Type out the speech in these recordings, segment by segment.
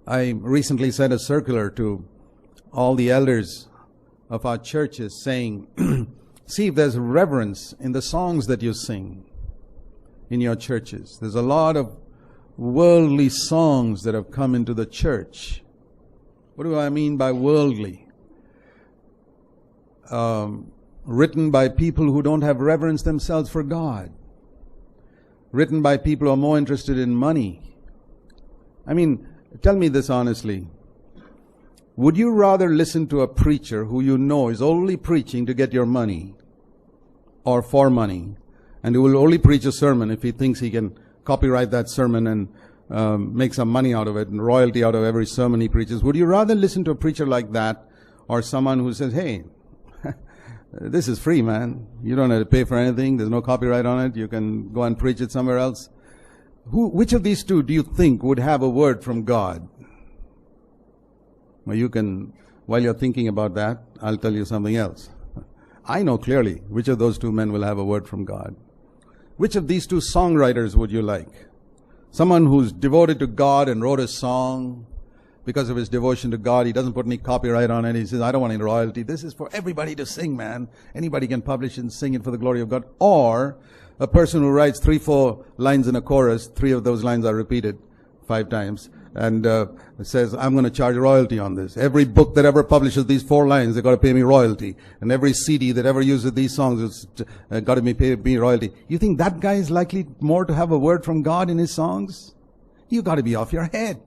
I recently sent a circular to all the elders of our churches saying, see if there's reverence in the songs that you sing in your churches. There's a lot of worldly songs that have come into the church. What do I mean by worldly? Written by people who don't have reverence themselves for God. Written by people who are more interested in money. I mean, tell me this honestly. Would you rather listen to a preacher who you know is only preaching to get your money or for money, and who will only preach a sermon if he thinks he can copyright that sermon and make some money out of it and royalty out of every sermon he preaches? Would you rather listen to a preacher like that or someone who says, hey, this is free, man. You don't have to pay for anything. There's no copyright on it. You can go and preach it somewhere else. Which of these two do you think would have a word from God? Well, you can, while you're thinking about that, I'll tell you something else. I know clearly which of those two men will have a word from God. Which of these two songwriters would you like? Someone who's devoted to God and wrote a song because of his devotion to God. He doesn't put any copyright on it. He says, I don't want any royalty. This is for everybody to sing, man. Anybody can publish it and sing it for the glory of God. Or a person who writes 3-4 lines in a chorus, 3 of those lines are repeated 5 times, and says, I'm going to charge royalty on this. Every book that ever publishes these 4 lines, they've got to pay me royalty. And every CD that ever uses these songs has got to pay me royalty. You think that guy is likely more to have a word from God in his songs? You got to be off your head.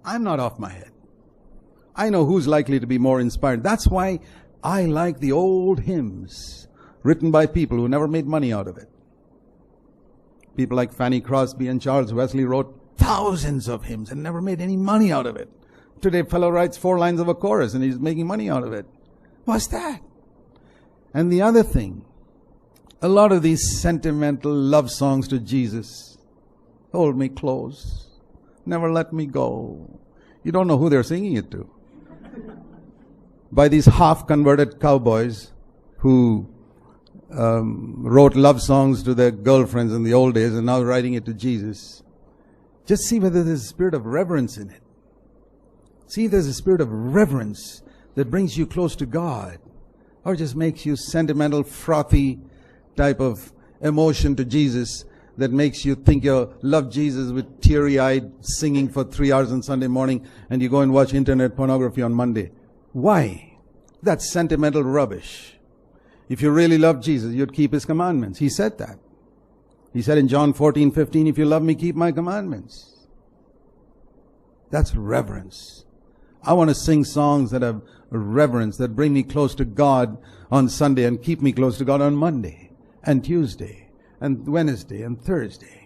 I'm not off my head. I know who's likely to be more inspired. That's why I like the old hymns written by people who never made money out of it. People like Fanny Crosby and Charles Wesley wrote thousands of hymns and never made any money out of it. Today, a fellow writes 4 lines of a chorus and he's making money out of it. What's that? And the other thing, a lot of these sentimental love songs to Jesus, hold me close, never let me go. You don't know who they're singing it to. By these half-converted cowboys who wrote love songs to their girlfriends in the old days and now writing it to Jesus. Just see whether there's a spirit of reverence in it. See if there's a spirit of reverence that brings you close to God, or just makes you sentimental, frothy type of emotion to Jesus that makes you think you love Jesus with teary-eyed singing for 3 hours on Sunday morning, and you go and watch internet pornography on Monday. Why? That's sentimental rubbish. If you really love Jesus, you'd keep His commandments. He said that. He said in John 14:15, if you love me, keep my commandments. That's reverence. I want to sing songs that have reverence, that bring me close to God on Sunday and keep me close to God on Monday and Tuesday and Wednesday and Thursday.